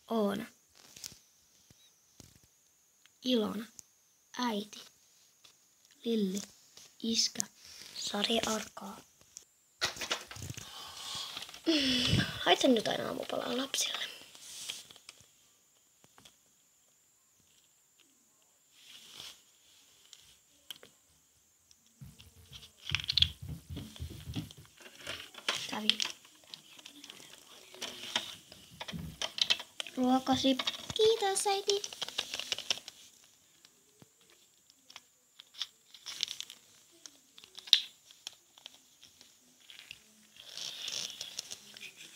Oona, Ilona, äiti, Lilli, iskä, Sari Arkaa. Laitan nyt aina aamupalaa lapsille. Ruokasi. Kiitos, äiti.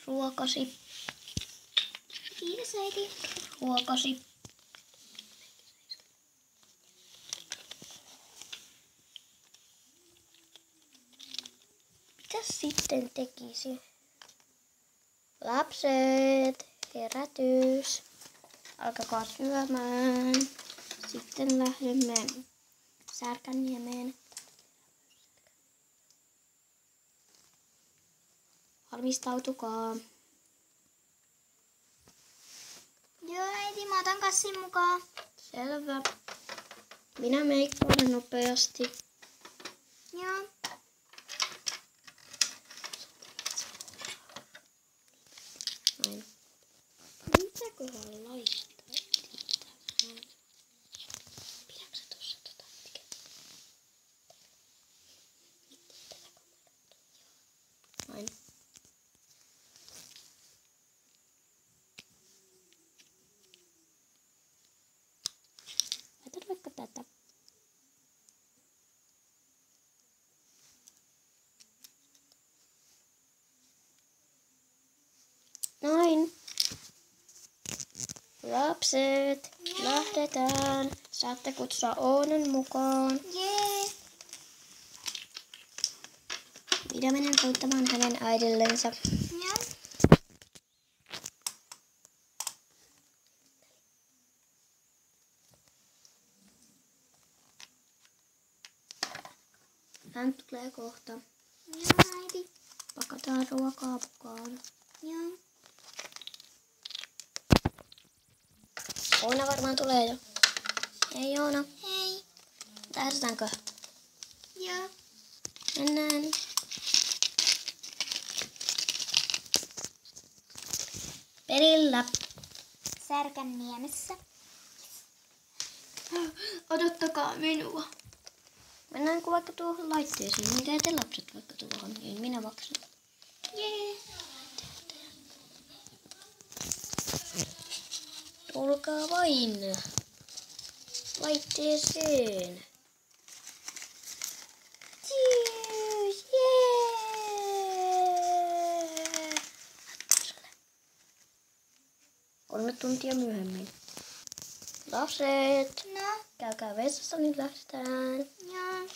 Ruokasi. Kiitos, äiti. Ruokasi. Mitäs sitten tekisi? Lapset, herätys. Alkakaa syömään. Sitten lähdemme Särkänniemeen. Valmistautukaa. Joo, äiti, mä otan kassin mukaan. Selvä. Minä meikkailen nopeasti. Joo. Näin. Mitäköhän laittaa? Pidätkö sä tuossa Näin. Laitan vaikka tätä. Noin. Lapset, lähdetään. Saatte kutsua Oonan mukaan. Jee. Minä menen soittamaan hänen äidillensä. Joo. Hän tulee kohta. Joo, äiti. Pakataan ruokaa mukaan. Joo. Oona varmaan tulee jo. Hei Oona. Hei. Lähdetäänkö? Joo. Mennään. Perillä. Särkänniemessä. Odottakaa minua. Mennäänkö vaikka tuohon laitteeseen? Niin teette lapset vaikka tuohon. Niin minä maksan. Jee. Tulkaa vain laitteeseen. Cheers! Jee! 3 tuntia myöhemmin. Lapset, No. käykää vessassa, nyt lähdetään. Joo.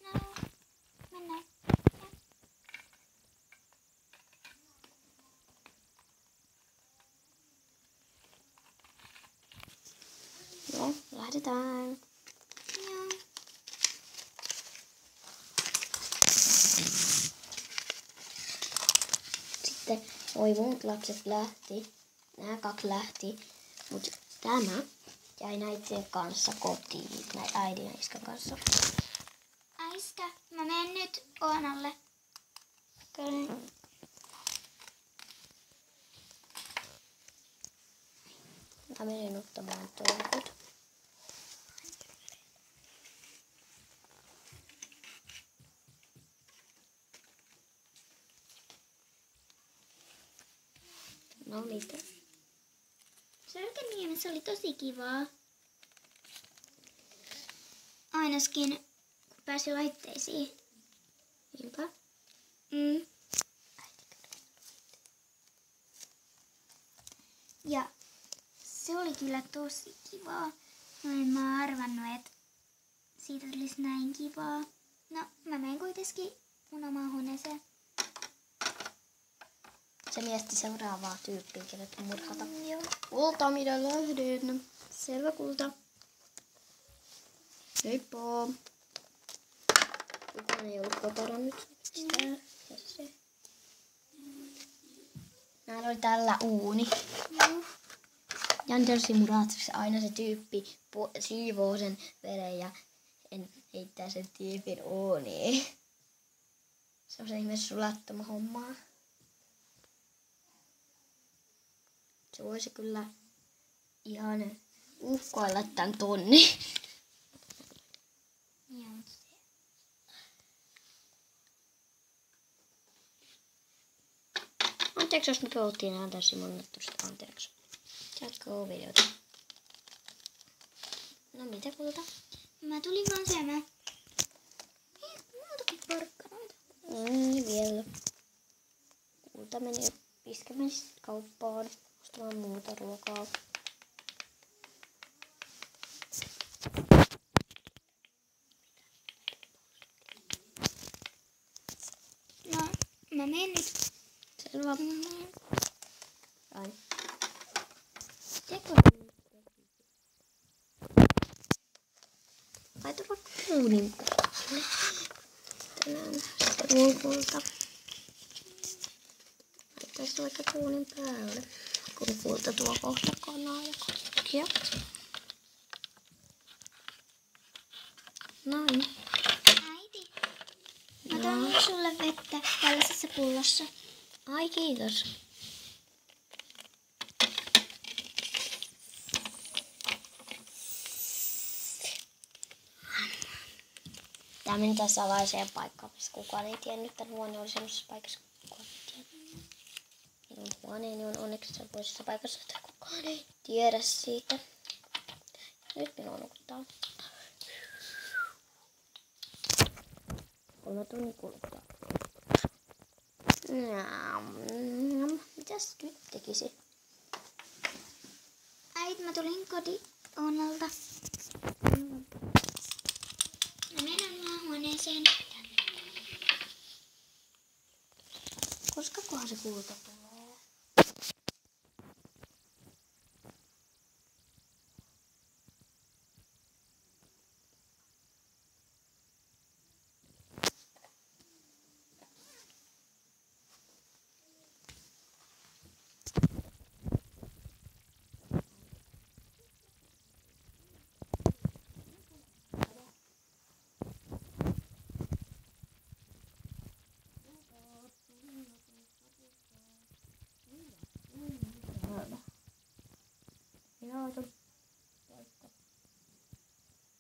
No. Mennään. No, lähdetään. Joo. Sitten voi muut lapset lähti. Nämä 2 lähti. Mutta tämä jäi näiden kanssa kotiin. Näin äidin ja iskän kanssa. Äiskä, mä menen nyt Oonalle. Kyllä. Mä menen ottamaan toukut. No mitä? Särkänniemessä oli tosi kivaa. Ainakin kun pääsi laitteisiin. Niinpä. Ja Se oli kyllä tosi kivaa. Mä arvannut, että siitä tulisi näin kivaa. No, mä menen kuitenkin mun omaan huoneeseen. Se miesti seuraavaa tyyppiä, kenet murhata. Joo. Kulta, mitä lähden? Selvä, Kulta. Heippa. Kukaan ei ollut kotona nyt. Näillä oli tällä uuni. Jandersi Muratsi aina se tyyppi siivoo sen veden ja heittää sen tyypin uuniin. Se on se ihme sulattama hommaa. Se voisi kyllä ihan uhkoilla tän tonni. Anteeksi, jos me puhuttiin Andersi Munattusta. Anteeksi. Jatkoo videota. No mitä, Kulta? Mä tulin vaan syömään. Muutakin porkkanoita. Vielä. Kulta meni piskemään kauppaan ostamaan muuta ruokaa. No, mä menen nyt. Selvä. Ai. Laita vaikka uunin päälle. Tänään sitten Kulta. Laittaisin vaikka uunin päälle. Kun Kulta tuo kohta kanaa ja kaikkia. Noin. Äiti, mä toin sulle vettä tällaisessa pullossa. Ai kiitos. Tää meni tässä salaiseen paikkaan, missä kukaan ei tiennyt. Tän huone oli semmoisessa paikassa, kukaan ei tiennyt. Minun huoneeni on onneksi semmoisessa paikassa, että kukaan ei tiedä siitä. Nyt minua nukuttaa. 3 tunnin kuluttua. Mitäs nyt tekisi? Äiti, mä tulin kotionnalta. Mä menen omaan huoneeseen. Koska kohan se Kulta tulee?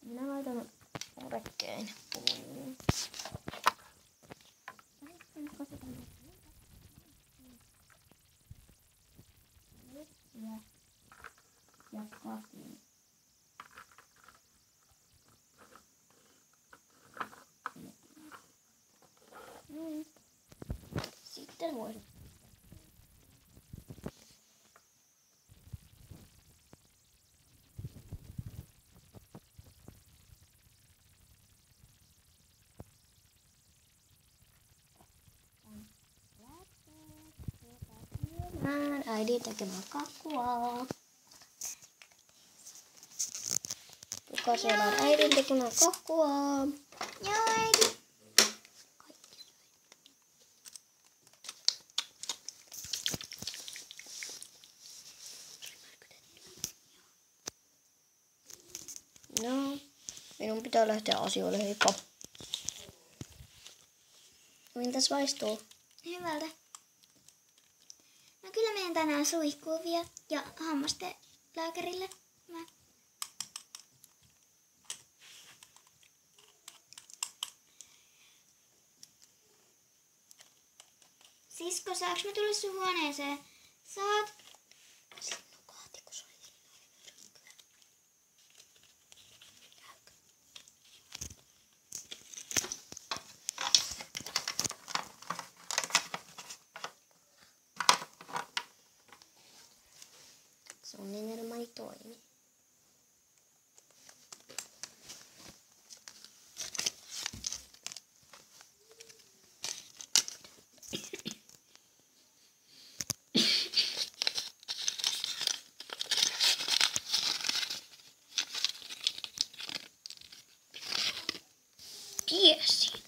Minä laitan rekkein. Ja kakin. Sitten voisin. Äidin tekemään kakua. Kuka siellä on äidin tekemään kakua? Joo, äiti. No, minun pitää lähteä asioille, heippa. Miltäs maistuu? Hyvältä. Mä kyllä menen tänään suihkuun ja hammastelääkärille. Sisko, saaks mä tulla sun huoneeseen? Saat. Sinun kaatiko soi. Suunnitelma ei toimi. Tiesin.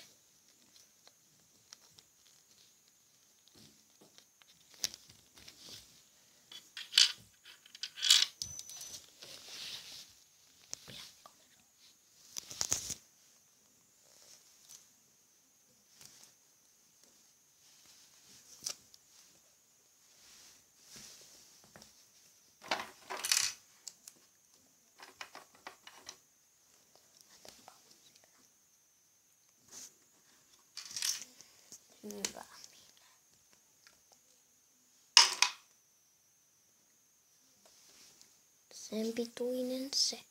Hyvä. Sen pituinen se.